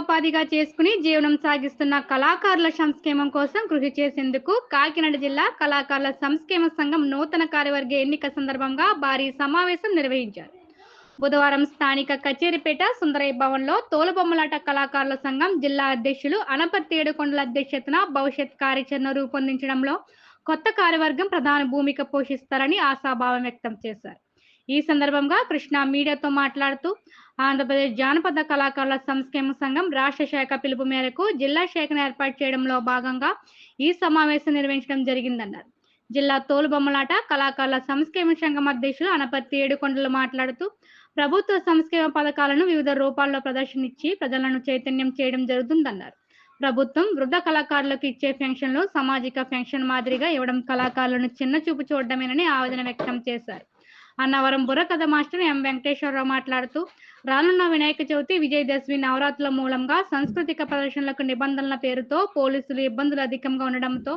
జీవనోపాధిగా చేసుకుని జీవనం సాగిస్తున్న కళాకారుల సంక్షేమం కోసం కృషి చేసేందుకు కాకినాడ జిల్లా కళాకారుల సంక్షేమ సంఘం నూతన కార్యవర్గ ఎన్నిక సందర్భంగా భారీ సమావేశం నిర్వహించారు. బుధవారం స్థానిక కచేరిపేట సుందరయ్య భవన్లో తోలుబొమ్మలాట కళాకారుల సంఘం జిల్లా అధ్యక్షులు అనపర్తి ఏడుకొండల అధ్యక్షతన భవిష్యత్ కార్యాచరణ రూపొందించడంలో కొత్త కార్యవర్గం ప్రధాన భూమిక పోషిస్తారని ఆశాభావం వ్యక్తం చేశారు. ఈ సందర్భంగా కృష్ణ మీడియాతో మాట్లాడుతూ ఆంధ్రప్రదేశ్ జానపద కళాకారుల సంక్షేమ సంఘం రాష్ట్ర శాఖ పిలుపు మేరకు జిల్లా శాఖను ఏర్పాటు చేయడంలో భాగంగా ఈ సమావేశం నిర్వహించడం జరిగిందన్నారు. జిల్లా తోలుబొమ్మలాట కళాకారుల సంక్షేమ సంఘం అధ్యక్షులు అనపర్తి ఏడుకొండలు మాట్లాడుతూ ప్రభుత్వ సంక్షేమ పథకాలను వివిధ రూపాల్లో ప్రదర్శనిచ్చి ప్రజలను చైతన్యం చేయడం జరుగుతుందన్నారు. ప్రభుత్వం వృద్ధ కళాకారులకు ఇచ్చే పెన్షన్లు సామాజిక పెన్షన్ మాదిరిగా ఇవ్వడం కళాకారులను చిన్న చూపు చూడడమేనని ఆవేదన వ్యక్తం చేశారు. అన్నవరం బుర్రకథ మాస్టర్ ఎం వెంకటేశ్వరరావు మాట్లాడుతూ రానున్న వినాయక చవితి, విజయదశమి నవరాత్రుల మూలంగా సాంస్కృతిక ప్రదర్శనలకు నిబంధనల పేరుతో పోలీసులు ఇబ్బందులు అధికంగా ఉండడంతో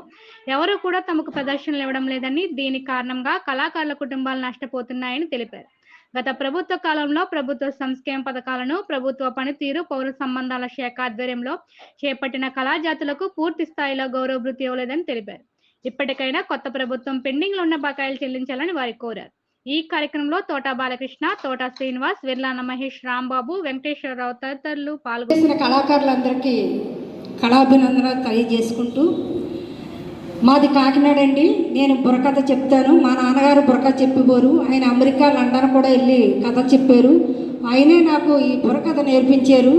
ఎవరు కూడా తమకు ప్రదర్శనలు ఇవ్వడం లేదని, దీని కారణంగా కళాకారుల కుటుంబాలు నష్టపోతున్నాయని తెలిపారు. గత ప్రభుత్వ కాలంలో ప్రభుత్వ సంక్షేమ పథకాలను ప్రభుత్వ పనితీరు పౌర సంబంధాల శాఖ ఆధ్వర్యంలో చేపట్టిన కళాజాతులకు పూర్తి స్థాయిలో గౌరవ భృతి ఇవ్వలేదని తెలిపారు. ఇప్పటికైనా కొత్త ప్రభుత్వం పెండింగ్ లో ఉన్న బకాయిలు చెల్లించాలని వారు కోరారు. ఈ కార్యక్రమంలో తోట బాలకృష్ణ, తోట శ్రీనివాస్, విర్లాన మహేష్, రాంబాబు, వెంకటేశ్వరరావు తదితరులు పాల్గొన్న కళాకారులందరికీ కళాభినందనలు తెలియజేసుకుంటూ, మాది కాకినాడ అండి. నేను బుర్రకథ చెప్తాను. మా నాన్నగారు బుర్రకథ చెప్పేవారు. ఆయన అమెరికా, లండన్ కూడా వెళ్ళి కథ చెప్పారు. ఆయనే నాకు ఈ బుర్రకథ నేర్పించారు.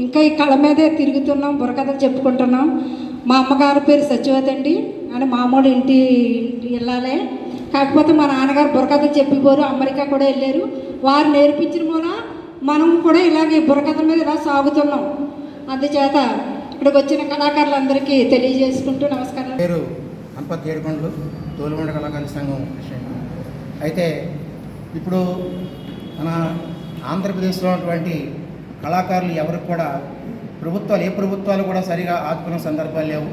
ఇంకా ఈ కళ మీదే తిరుగుతున్నాం, బుర్రకథలు చెప్పుకుంటున్నాం. మా అమ్మగారి పేరు సత్యవతి అండి. అని మామూలు ఇంటి వెళ్ళాలి. కాకపోతే మా నాన్నగారు బుర్రకథ చెప్పేవారు. అమెరికా కూడా వెళ్ళారు. వారు నేర్పించిన మూల మనం కూడా ఇలాగే బుర్రకథ మీద ఇలా సాగుతున్నాం. అందుచేత ఇక్కడికి వచ్చిన కళాకారులందరికీ తెలియజేసుకుంటూ నమస్కారం. పేరు అనపర్తి ఏడుకొండలు, తోలుబొమ్మలాట కళాకారుల సంఘం ప్రెసిడెంట్. అయితే ఇప్పుడు మన ఆంధ్రప్రదేశ్లో ఉన్నటువంటి కళాకారులు ఎవరికి కూడా ఏ ప్రభుత్వాలు కూడా సరిగా ఆదుకున్న సందర్భాలు లేవు.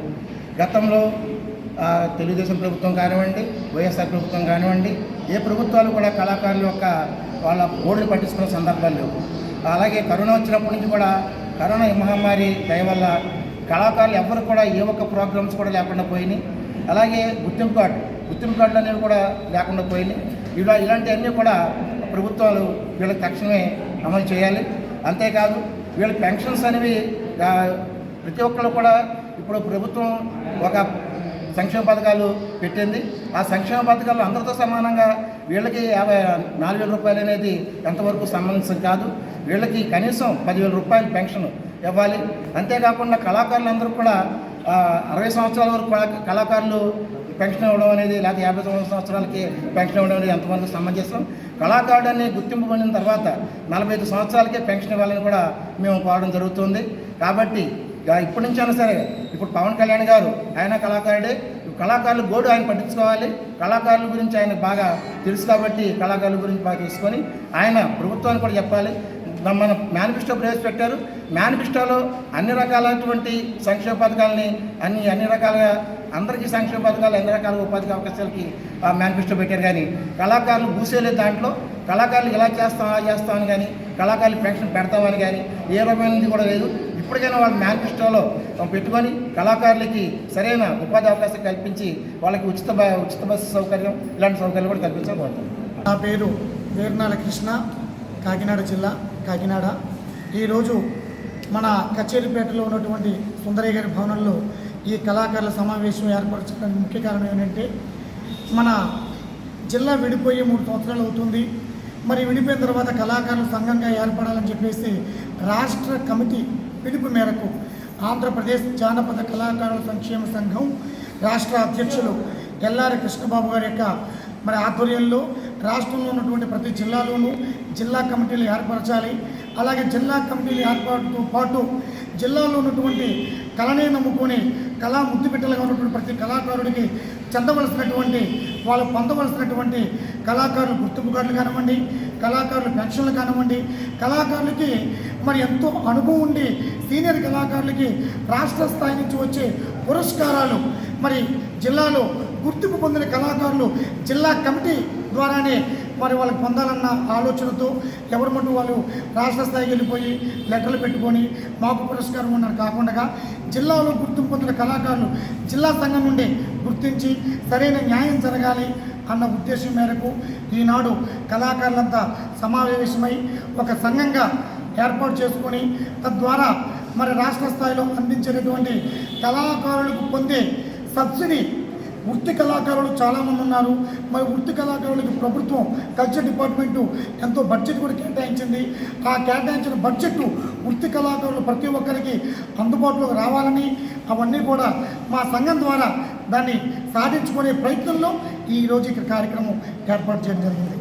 గతంలో తెలుగుదేశం ప్రభుత్వం కానివ్వండి, వైఎస్ఆర్ ప్రభుత్వం కానివ్వండి, ఏ ప్రభుత్వాలు కూడా కళాకారుల యొక్క వాళ్ళ ఓళ్ళు పట్టించుకున్న సందర్భాలు లేవు. అలాగే కరోనా వచ్చినప్పటి నుంచి కూడా కరోనా మహమ్మారి దయ వల్ల కళాకారులు ఎవరు కూడా ఏ ఒక్క ప్రోగ్రామ్స్ కూడా లేకుండా పోయినాయి. అలాగే గుర్తింపు కార్డులు అనేవి కూడా లేకుండా పోయినాయి. ఇలాంటివన్నీ కూడా ప్రభుత్వాలు వీళ్ళకి తక్షణమే అమలు చేయాలి. అంతేకాదు వీళ్ళకి పెన్షన్స్ అనేవి ప్రతి ఒక్కరు కూడా ఇప్పుడు ప్రభుత్వం ఒక సంక్షేమ పథకాలు పెట్టింది. ఆ సంక్షేమ పథకాలు అందరితో సమానంగా వీళ్ళకి 4,000 రూపాయలు అనేది ఎంతవరకు సంబంధించిన కాదు. వీళ్ళకి కనీసం 10,000 రూపాయలు పెన్షన్ ఇవ్వాలి. అంతేకాకుండా కళాకారులందరూ కూడా 60 సంవత్సరాల వరకు కళాకారులు పెన్షన్ ఇవ్వడం అనేది, లేకపోతే 50 సంవత్సరాలకి పెన్షన్ ఇవ్వడం అనేది ఎంతవరకు సమంజసం. కళాకారుడు అని గుర్తింపు పొందిన తర్వాత 45 సంవత్సరాలకే పెన్షన్ ఇవ్వాలని కూడా మేము కోరడం జరుగుతుంది. కాబట్టి ఇప్పటి నుంచి అయినా సరే, ఇప్పుడు పవన్ కళ్యాణ్ గారు ఆయన కళాకారుడే, కళాకారులు గోడు ఆయన పట్టించుకోవాలి. కళాకారుల గురించి ఆయన బాగా తెలుసు కాబట్టి కళాకారుల గురించి బాగా తెలుసుకొని ఆయన ప్రభుత్వాన్ని కూడా చెప్పాలి. మన మేనిఫెస్టో ప్రవేశపెట్టారు. మేనిఫెస్టోలో అన్ని రకాలైనటువంటి సంక్షేమ పథకాలని అన్ని రకాలుగా అందరికీ సంక్షేమ పథకాలు, అన్ని రకాల ఉపాధి అవకాశాలకి మేనిఫెస్టో పెట్టారు. కానీ కళాకారులు పూసేలేదు. దాంట్లో కళాకారులు ఇలా చేస్తామని కానీ, కళాకారులు పెన్షన్ పెడతామని కానీ ఏ రకమైనది కూడా లేదు. ఇప్పటికైనా వాళ్ళ మేనిఫెస్టోలో పెట్టుకొని కళాకారులకి సరైన ఉపాధి అవకాశం కల్పించి వాళ్ళకి ఉచిత బస్సు సౌకర్యం, ఇలాంటి సౌకర్యాలు కూడా కల్పించాలని కోరుతున్నాను. నా పేరు వీర్నాల కృష్ణ, కాకినాడ జిల్లా, కాకినాడ. ఈరోజు మన కచేరిపేటలో ఉన్నటువంటి సుందరయ్య గారి భవనంలో ఈ కళాకారుల సమావేశం ఏర్పరచడానికి ముఖ్య కారణం ఏంటంటే, మన జిల్లా విడిపోయి 3 సంవత్సరాలు అవుతుంది. మరి విడిపోయిన తర్వాత కళాకారుల సంఘంగా ఏర్పడాలని చెప్పేసి రాష్ట్ర కమిటీ పిలుపు మేరకు ఆంధ్రప్రదేశ్ జానపద కళాకారుల సంక్షేమ సంఘం రాష్ట్ర అధ్యక్షులు ఎల్లారి కృష్ణబాబు గారి యొక్క మరి ఆధ్వర్యంలో రాష్ట్రంలో ఉన్నటువంటి ప్రతి జిల్లాలోనూ జిల్లా కమిటీలు ఏర్పరచాలి. అలాగే జిల్లా కమిటీలు ఏర్పాటుతో పాటు జిల్లాలో ఉన్నటువంటి కళనే నమ్ముకొని కళా ముద్దుబిడ్డలుగా ఉన్నటువంటి ప్రతి కళాకారుడికి చెందవలసినటువంటి వాళ్ళు పొందవలసినటువంటి కళాకారులు గుర్తింపు కార్డులు కానివ్వండి, కళాకారులు పెన్షన్లు కానివ్వండి, కళాకారులకి మరి ఎంతో అనుభవం ఉండి సీనియర్ కళాకారులకి రాష్ట్ర స్థాయి నుంచి వచ్చే పురస్కారాలు మరి జిల్లాలో గుర్తింపు పొందిన కళాకారులు జిల్లా కమిటీ ద్వారానే మరి వాళ్ళకి పొందాలన్న ఆలోచనతో ఎవరి మటు వాళ్ళు రాష్ట్ర స్థాయికి వెళ్ళిపోయి లెటర్లు పెట్టుకొని మాకు పురస్కారం ఉన్నది కాకుండా జిల్లాలో గుర్తింపు పొందిన కళాకారులు జిల్లా సంఘం నుండి గుర్తించి సరైన న్యాయం జరగాలి అన్న ఉద్దేశం మేరకు ఈనాడు కళాకారులంతా సమావేశమై ఒక సంఘంగా ఏర్పాటు చేసుకొని తద్వారా మరి రాష్ట్ర స్థాయిలో అందించేటటువంటి కళాకారులకు పొందే సబ్సిడీ వృత్తి కళాకారులు చాలామంది ఉన్నారు. మరి వృత్తి కళాకారులకు ప్రభుత్వం కల్చర్ డిపార్ట్మెంటు ఎంతో బడ్జెట్ కూడా కేటాయించింది. ఆ కేటాయించిన బడ్జెట్ వృత్తి కళాకారులు ప్రతి ఒక్కరికి అందుబాటులోకి రావాలని అవన్నీ కూడా మా సంఘం ద్వారా దాన్ని సాధించుకునే ప్రయత్నంలో ఈరోజు ఇక్కడ కార్యక్రమం ఏర్పాటు చేయడం జరిగింది.